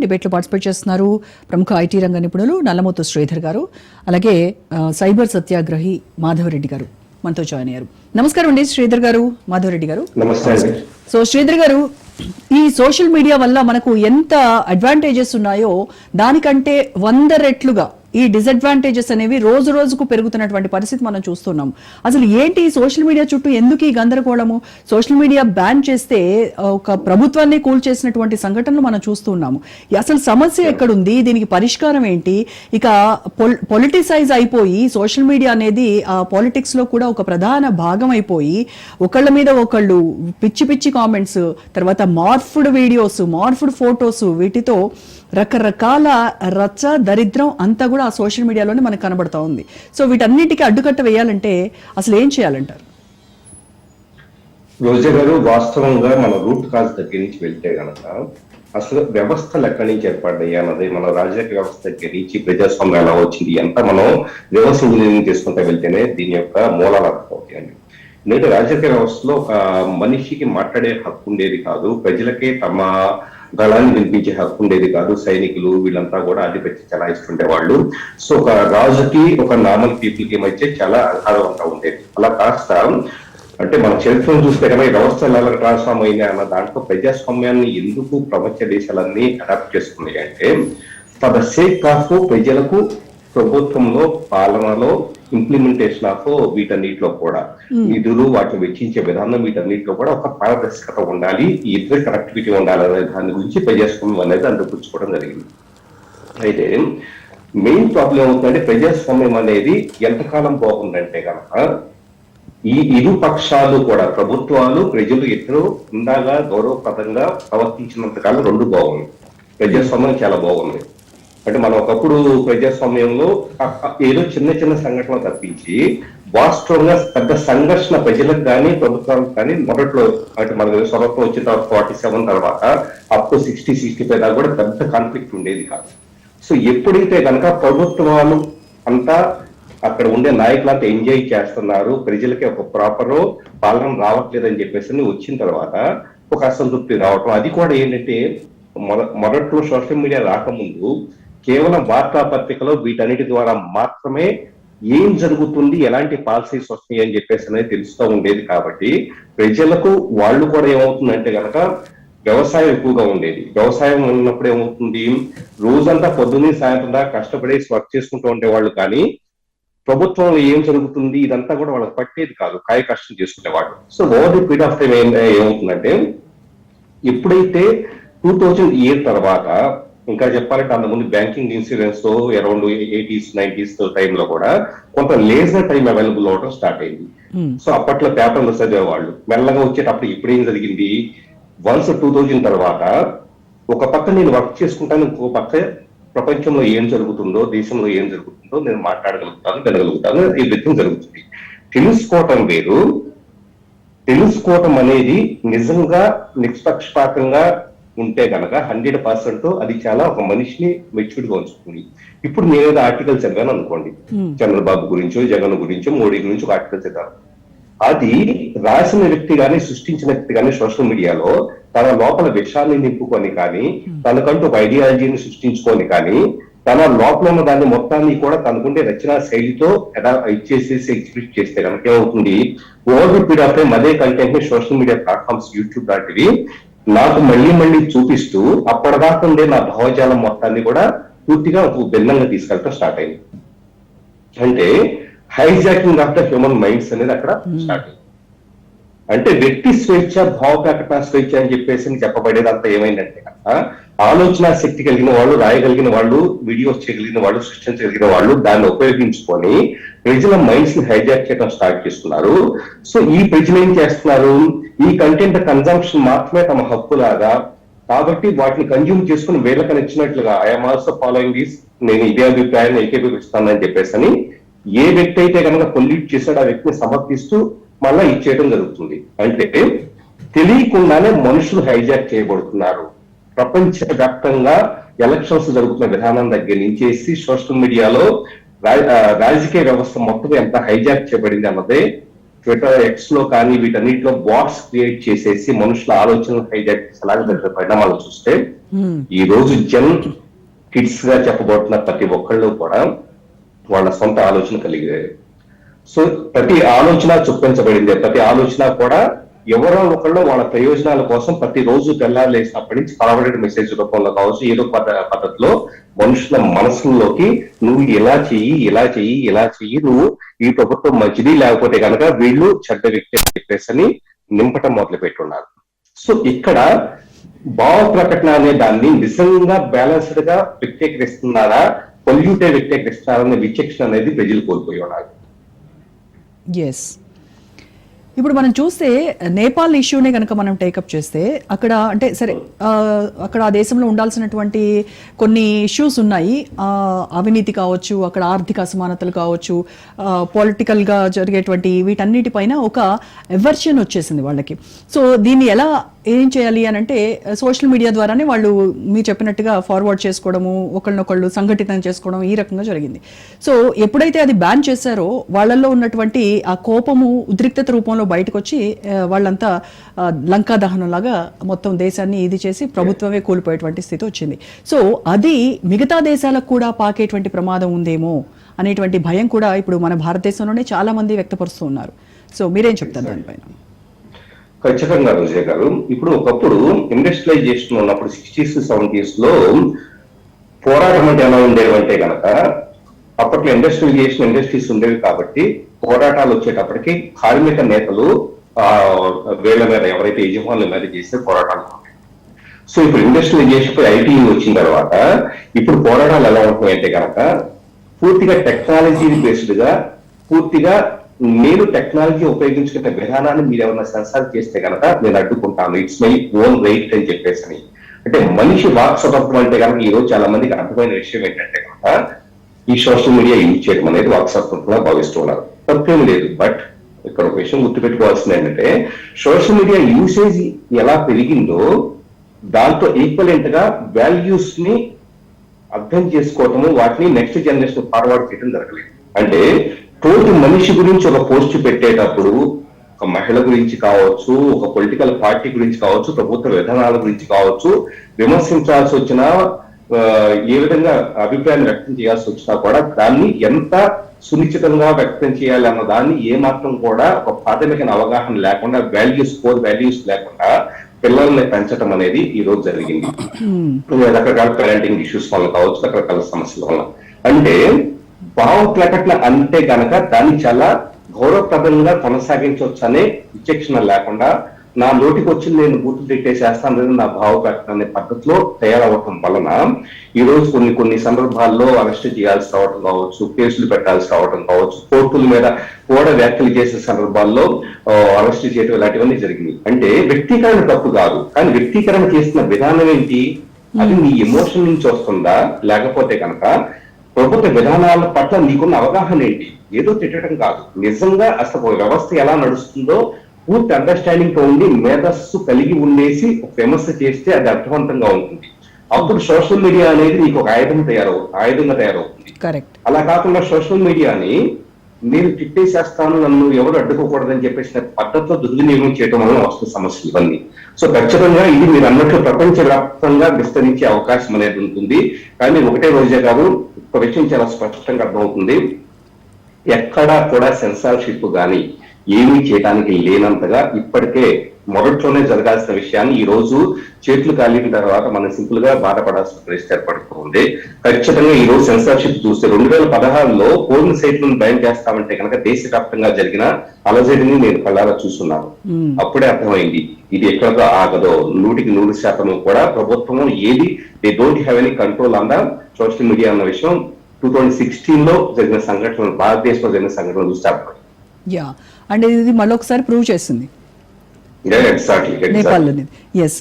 డిబేట్లో పార్టిసిపేట్ చేస్తున్నారు ప్రముఖ ఐటీ రంగ నిపుణులు నల్లమోతు శ్రీధర్ గారు, అలాగే సైబర్ సత్యాగ్రహి మాధవరెడ్డి గారు మనతో జాయిన్ అయ్యారు. నమస్కారం అండి శ్రీధర్ గారు, మాధవరెడ్డి గారు. సో శ్రీధర్ గారు, ఈ సోషల్ మీడియా వల్ల మనకు ఎంత అడ్వాంటేజెస్ ఉన్నాయో దానికంటే 100 రెట్లుగా ఈ డిసడ్వాంటేజెస్ అనేవి రోజు రోజుకు పెరుగుతున్నటువంటి పరిస్థితి మనం చూస్తున్నాం. అసలు ఏంటి సోషల్ మీడియా చుట్టూ ఎందుకు ఈ గందరగోళము? సోషల్ మీడియా బ్యాన్ చేస్తే ఒక ప్రభుత్వాన్ని కూల్చేసినటువంటి సంఘటనలు మనం చూస్తున్నాము. అసలు సమస్య ఎక్కడుంది? దీనికి పరిష్కారం ఏంటి? ఇక పొలిటిసైజ్ అయిపోయి సోషల్ మీడియా అనేది పాలిటిక్స్ లో కూడా ఒక ప్రధాన భాగం అయిపోయి ఒకళ్ళ మీద ఒకళ్ళు పిచ్చి పిచ్చి కామెంట్స్, తర్వాత మార్ఫ్డ్ వీడియోస్, మార్ఫ్డ్ ఫోటోస్, వీటితో రకరకాల రచ్చ దరిద్రం అంతా కూడా ఆ సోషల్ మీడియాలోనే మనకు కనబడతా ఉంది. సో వీటన్నిటికీ అడ్డుకట్ట వేయాలంటే అసలు ఏం చేయాలంటారు? రోజా గారు, వాస్తవంగా మన రూట్ కాజ్ దగ్గర నుంచి వెళ్తే గనక అసలు వ్యవస్థలు ఎక్కడి నుంచి ఏర్పడ్డాయి అన్నది, మన రాజకీయ వ్యవస్థ దగ్గర నుంచి ప్రజాస్వామ్యం ఎలా వచ్చింది ఎంత మనం రివర్స్ ఇంజనీరింగ్ చేసుకుంటూ వెళ్తేనే దీని యొక్క మూలాలు అర్థమవుతాయండి. నేటి రాజకీయ వ్యవస్థలో ఒక మనిషికి మాట్లాడే హక్కు ఉండేది కాదు, ప్రజలకే తమ గళాన్ని వినిపించే హక్కు ఉండేది కాదు. సైనికులు వీళ్ళంతా కూడా ఆధిపత్యం చెలాయిస్తుండే వాళ్ళు. సో ఒక రాజుకి ఒక నార్మల్ పీపుల్ కి మధ్య చాలా అగాధంగా ఉండేది. అలా కాస్త అంటే మన చరిత్రను చూస్తే కనుక ఈ వ్యవస్థలు ఎలా ట్రాన్స్ఫార్మ్ అయినాయి అన్న దాంట్లో ప్రజాస్వామ్యాన్ని ఎందుకు ప్రపంచ దేశాలన్నీ అడాప్ట్ చేసుకున్నాయి అంటే ఫర్ ద సేక్ ఆఫ్ ప్రజలకు ప్రభుత్వంలో పాలనలో ఇంప్లిమెంటేషన్ ఆఫ్ వీటన్నిటిలో కూడా నిధులు వాటిని వెచ్చించే విధానం వీటన్నిటిలో కూడా ఒక పారదర్శకత ఉండాలి, ఈ ఇద్దరు కనెక్టివిటీ ఉండాలి అనే దాని గురించి ప్రజాస్వామ్యం అనేది అందిపుచ్చుకోవడం జరిగింది. అయితే మెయిన్ ప్రాబ్లం ఏమవుతుందంటే ప్రజాస్వామ్యం అనేది ఎంతకాలం బాగుందంటే కనుక ఈ ఇరు పక్షాలు కూడా ప్రభుత్వాలు ప్రజలు ఇద్దరు ఉండాగా గౌరవప్రదంగా ప్రవర్తించినంత కాలం రెండు బాగుంది. ప్రజాస్వామ్యం చాలా బాగుంది. అంటే మనం ఒకప్పుడు ప్రజాస్వామ్యంలో ఏదో చిన్న చిన్న సంఘటనలు తప్పించి వాస్తవంగా పెద్ద సంఘర్షణ ప్రజలకు కానీ ప్రభుత్వాలకు కానీ మొదట్లో అంటే మన స్వతంత్రం వచ్చిన తర్వాత 47 తర్వాత అప్ టు 60-65 దాకా కూడా పెద్ద కాన్ఫ్లిక్ట్ ఉండేది కాదు. సో ఎప్పుడైతే కనుక ప్రభుత్వాలు అంతా అక్కడ ఉండే నాయకులంతా ఎంజాయ్ చేస్తున్నారు, ప్రజలకి ఒక ప్రాపర్ పాలన రావట్లేదని చెప్పేసి వచ్చిన తర్వాత ఒక అసంతృప్తి రావటం, అది కూడా ఏంటంటే మొదట్లో సోషల్ మీడియా రాకముందు కేవలం వార్తాపత్రికలో వీటన్నిటి ద్వారా మాత్రమే ఏం జరుగుతుంది, ఎలాంటి పాలసీస్ వస్తాయి అని చెప్పేసి అనేది తెలుస్తూ ఉండేది. కాబట్టి ప్రజలకు వాళ్ళు కూడా ఏమవుతుందంటే కనుక వ్యవసాయం ఎక్కువగా ఉండేది. వ్యవసాయం ఉన్నప్పుడు ఏమవుతుంది, రోజంతా పొద్దున్నే సాయంత్రం దాకా కష్టపడి వర్క్ చేసుకుంటూ ఉండేవాళ్ళు. కానీ ప్రభుత్వంలో ఏం జరుగుతుంది ఇదంతా కూడా వాళ్ళకి పట్టేది కాదు, కాయ కష్టం చేసుకునేవాళ్ళు. So over the period of time ఏమవుతుందంటే ఎప్పుడైతే 2008 తర్వాత, ఇంకా చెప్పాలంటే అంతకుముందు బ్యాంకింగ్ ఇన్సూరెన్స్ తో అరౌండ్ 80s 90s టైంలో కూడా కొంత లేజర్ టైం అవైలబుల్ అవడం స్టార్ట్ అయింది. సో అప్పట్లో పేపర్లు చదివేవాళ్ళు. మెల్లగా వచ్చేటప్పుడు ఇప్పుడేం జరిగింది, వన్స్ 2000 తర్వాత ఒక పక్క నేను వర్క్ చేసుకుంటాను, ఇంకో పక్క ప్రపంచంలో ఏం జరుగుతుందో దేశంలో ఏం జరుగుతుందో నేను మాట్లాడగలుగుతాను, వినగలుగుతాను, ఎవ్రీథింగ్ జరుగుతుంది. తెలుసుకోవటం వేరు, తెలుసుకోవటం అనేది నిజంగా నిష్పక్షపాతంగా ఉంటే కనుక 100% అది చాలా ఒక మనిషిని మెచ్యూర్డ్గా ఉంచుతుంది. ఇప్పుడు నేనేదో ఆర్టికల్ చదివాను అనుకోండి, చంద్రబాబు గురించో జగన్ గురించో మోడీ గురించి ఒక ఆర్టికల్ చదివాను. అది రాసిన వ్యక్తి కానీ సృష్టించిన వ్యక్తి కానీ సోషల్ మీడియాలో తన లోపల విషయాన్ని నింపుకొని కానీ తనకంటూ ఒక ఐడియాలజీని సృష్టించుకొని కానీ తన లోపల ఉన్న దాన్ని మొత్తాన్ని కూడా తనకుండే రచనా శైలితో ఎలా ఇచ్చేసేసి ఎగ్జిబిట్ చేస్తే కనుక ఏమవుతుంది, over the period of time అదే కంటెంట్ ని సోషల్ మీడియా ప్లాట్ఫామ్స్ యూట్యూబ్ లాంటివి నాకు మళ్ళీ చూపిస్తూ అప్పటిదాకా ఉండే నా భావజాలం మొత్తాన్ని కూడా పూర్తిగా భిన్నంగా తీసుకెళ్ళటం స్టార్ట్ అయింది. అంటే hijacking of the human minds అనేది అక్కడ స్టార్ట్ అయింది. అంటే వ్యక్తి స్వేచ్ఛ, భావ ప్రకటన స్వేచ్ఛ అని చెప్పేసి చెప్పబడేదంతా ఏమైందంటే ఆలోచన శక్తి కలిగిన వాళ్ళు, రాయగలిగిన వాళ్ళు, వీడియోస్ చేయగలిగిన వాళ్ళు, సృష్టించగలిగిన వాళ్ళు దాన్ని ఉపయోగించుకొని ప్రజల మైండ్స్ ని హైజాక్ చేయడం స్టార్ట్ చేస్తున్నారు. సో ఈ ప్రజలు ఏం చేస్తున్నారు, ఈ కంటెంట్ కన్జంప్షన్ మాత్రమే తమ హక్కులాగా, కాబట్టి వాటిని కన్జ్యూమ్ చేసుకుని వీళ్ళకి నచ్చినట్లుగా ఐఎమ్ ఆల్సో ఫాలోయింగ్ దిస్, నేను ఇదే అభిప్రాయాన్ని ఏకీభవిస్తానని చెప్పేసి ఏ వ్యక్తి అయితే కనుక పొల్యూట్ చేశాడో ఆ వ్యక్తిని సమర్థిస్తూ మళ్ళా ఇచ్చేయడం జరుగుతుంది. అంటే తెలియకుండానే మనుషులు హైజాక్ చేయబడుతున్నారు. ప్రపంచ వ్యాప్తంగా ఎలక్షన్స్ జరుగుతున్న విధానం దగ్గర నుంచి సోషల్ మీడియాలో రాజకీయ వ్యవస్థ మొత్తం ఎంత హైజాక్ చేయబడింది అన్నదే ట్విట్టర్, ఎక్స్ లో కానీ వీటన్నిటిలో బాట్స్ క్రియేట్ చేసేసి మనుషుల ఆలోచనలు హైజాక్ చేసేలాగా జరిగిన పరిణామాలు చూస్తే ఈ రోజు కిడ్స్ గా చెప్పబోతున్న ప్రతి ఒక్కళ్ళు కూడా వాళ్ళ సొంత ఆలోచన కలిగారు. సో ప్రతి ఆలోచన చొప్పించబడింది. ప్రతి ఆలోచన కూడా ఎవరో ఒకళ్ళు వాళ్ళ ప్రయోజనాల కోసం ప్రతిరోజు తెల్లారులేసినప్పటి నుంచి ఫార్వర్డెడ్ మెసేజ్ రూపంలో కావచ్చు, ఏదో పద్ధతిలో మనుషుల మనసుల్లోకి నువ్వు ఇలా చెయ్యి, నువ్వు ఈ ప్రభుత్వం మంచిది, లేకపోతే కనుక వీళ్ళు చెడ్డ వ్యక్తి అని చెప్పేసి నింపటం మొదలు పెట్టున్నారు. సో ఇక్కడ భావ ప్రకటన అనే దాన్ని నిజంగా బ్యాలెన్స్డ్ గా వ్యక్తీకరిస్తున్నారా, పొల్యూటే వ్యక్తీకరిస్తున్నారనే విచక్షణ అనేది ప్రజలు కోల్పోయి ఉన్నారు. ఎస్. ఇప్పుడు మనం చూస్తే నేపాల్ ఇష్యూనే కనుక మనం టేకప్ చేస్తే అక్కడ అంటే సరే అక్కడ ఆ దేశంలో ఉండాల్సినటువంటి కొన్ని ఇష్యూస్ ఉన్నాయి. అవినీతి కావచ్చు, అక్కడ ఆర్థిక అసమానతలు కావచ్చు, పొలిటికల్గా జరిగేటువంటి వీటన్నిటిపైన ఒక ఎవర్షన్ వచ్చేసింది వాళ్ళకి. సో దీన్ని ఎలా ఏం చేయాలి అని అంటే సోషల్ మీడియా ద్వారానే వాళ్ళు మీరు చెప్పినట్టుగా ఫార్వర్డ్ చేసుకోవడము, ఒకళ్ళనొకళ్ళు సంఘటితం చేసుకోవడం ఈ రకంగా జరిగింది. సో ఎప్పుడైతే అది బ్యాన్ చేశారో వాళ్ళల్లో ఉన్నటువంటి ఆ కోపము ఉద్రిక్తత రూపంలో బయటకు వచ్చి వాళ్ళంతా లంకా దహనం లాగా మొత్తం దేశాన్ని ఇది చేసి ప్రభుత్వమే కూలిపోయేటువంటి స్థితి వచ్చింది. సో అది మిగతా దేశాలకు కూడా పాకేటువంటి ప్రమాదం ఉందేమో అనేటువంటి భయం కూడా ఇప్పుడు మన భారతదేశంలోనే చాలా మంది వ్యక్తపరుస్తూ ఉన్నారు. సో మీరేం చెప్తారు దానిపైన? ఖచ్చితంగా విజయ్ గారు, ఇప్పుడు ఒకప్పుడు ఇండస్ట్రియలైజేషన్ ఉన్నప్పుడు 60s 70s లో పోరాటం అంటే ఎలా ఉండేవంటే కనుక అప్పట్లో ఇండస్ట్రీస్ ఉండేవి కాబట్టి పోరాటాలు వచ్చేటప్పటికి కార్మిక నేతలు వీళ్ళ మీద ఎవరైతే యజమానుల మీద చేస్తే పోరాటాలు. సో ఇప్పుడు ఇండస్ట్రియలైజేషన్ ఐటీ వచ్చిన తర్వాత ఇప్పుడు పోరాటాలు ఎలా ఉంటున్నాయంటే కనుక పూర్తిగా టెక్నాలజీ బేస్డ్ గా, పూర్తిగా నేను టెక్నాలజీ ఉపయోగించుకునే విధానాన్ని మీరు ఏమైనా సెన్సార్ చేస్తే కనుక నేను అడ్డుకుంటాను, ఇట్స్ మై ఓన్ రైట్ అని చెప్పేసి. అంటే మనిషి వాక్ స్వతంత్రం అంటే కనుక ఈ రోజు చాలా మందికి అర్థమైన విషయం ఏంటంటే కనుక ఈ సోషల్ మీడియా యూజ్ చేయడం అనేది వాక్ స్వతంత్రంగా భావిస్తున్నారు. తప్పేం లేదు. బట్ ఇక్కడ ఒక విషయం గుర్తుపెట్టుకోవాల్సింది ఏంటంటే సోషల్ మీడియా యూసేజ్ ఎలా పెరిగిందో దాంతో ఈక్వలెంట్ గా వాల్యూస్ ని అర్థం చేసుకోవటము, వాటిని నెక్స్ట్ జనరేషన్ ఫార్వర్డ్ చేయడం జరగలేదు. అంటే తోటి మనిషి గురించి ఒక పోస్ట్ పెట్టేటప్పుడు ఒక మహిళ గురించి కావచ్చు, ఒక పొలిటికల్ పార్టీ గురించి కావచ్చు, ప్రభుత్వ విధానాల గురించి కావచ్చు విమర్శించాల్సి వచ్చినా, ఏ విధంగా అభిప్రాయాన్ని వ్యక్తం చేయాల్సి వచ్చినా కూడా దాన్ని ఎంత సునిశ్చితంగా వ్యక్తం చేయాలి అన్న దాన్ని ఏమాత్రం కూడా ఒక ప్రాథమిక అవగాహన లేకుండా, కోర్ వాల్యూస్ లేకుండా పిల్లల్ని పెంచడం అనేది ఈ రోజు జరిగింది. రకరకాల పేరెంటింగ్ ఇష్యూస్ వల్ల కావచ్చు, రకరకాల సమస్యల వల్ల. అంటే భావ ప్రకటన అంటే కనుక దాన్ని చాలా గౌరవప్రదంగా కొనసాగించవచ్చు అనే విచక్షణ లేకుండా నా నోటికి వచ్చి నేను బూతులు తిట్టేసేస్తాను నా భావ ప్రకటన అనే పద్ధతిలో తయారవటం వలన ఈ రోజు కొన్ని సందర్భాల్లో అరెస్ట్ చేయాల్సి రావడం కావచ్చు, కేసులు పెట్టాల్సి రావడం కావచ్చు, కోర్టుల మీద కూడా వ్యాఖ్యలు చేసే సందర్భాల్లో అరెస్ట్ చేయడం ఇలాంటివన్నీ జరిగినాయి. అంటే వ్యక్తీకరణ తప్పు కాదు, కానీ వ్యక్తీకరణ చేసిన విధానం ఏంటి, అది నీ ఎమోషన్ నుంచి వస్తుందా, లేకపోతే కనుక ప్రభుత్వ విధానాల పట్ల నీకున్న అవగాహన ఏంటి? ఏదో తిట్టడం కాదు, నిజంగా అసలు వ్యవస్థ ఎలా నడుస్తుందో పూర్తి అండర్స్టాండింగ్ తో ఉండి మేధస్సు కలిగి ఉండేసి ఒక విమర్శ చేస్తే అది అర్థవంతంగా ఉంటుంది. అప్పుడు సోషల్ మీడియా అనేది నీకు ఒక ఆయుధంగా తయారవుతుంది. అలా కాకుండా సోషల్ మీడియాని నేను తిట్టేసేస్తాను, నన్ను ఎవరు అడ్డుకోకూడదని చెప్పేసిన పద్ధతిలో దుర్వినియోగం చేయడం వల్ల వస్తున్న సమస్యలు ఇవన్నీ. సో ఖచ్చితంగా ఇది మీరు అన్నట్లు ప్రపంచవ్యాప్తంగా విస్తరించే అవకాశం అనేది ఉంటుంది. కానీ ఒకటే రోజే కాదు, ఒక విషయం చాలా స్పష్టంగా అర్థమవుతుంది, ఎక్కడా కూడా సెన్సార్షిప్ కానీ ఏమీ చేయడానికి లేనంతగా ఇప్పటికే మొదట్లోనే జరగాల్సిన విషయాన్ని ఈ రోజు చేతులు కాలిన తర్వాత మనం సింపుల్ గా బాధపడాల్సిన పరిస్థితి ఏర్పడుతుంది. ఖచ్చితంగా ఈ రోజు సెన్సార్షిప్ చూస్తే 2016లో పోర్న్ సైట్లను బ్యాన్ చేస్తామంటే కనుక దేశవ్యాప్తంగా జరిగిన అలజడిని నేను కళ్ళారా చూస్తున్నాను. అప్పుడే అర్థమైంది ఇది ఎక్కడో ఆగదో, 100% కూడా ప్రభుత్వం ఏది they don't have any control on the social media అన్న విషయం 2016లో జరిగిన సంఘటనలు, భారతదేశంలో జరిగిన సంఘటనలు చూస్తే అర్థమైంది. అండ్ ఇది మళ్ళీ ఒకసారి ప్రూవ్ చేసింది నేపాల్ అనేది. ఎస్,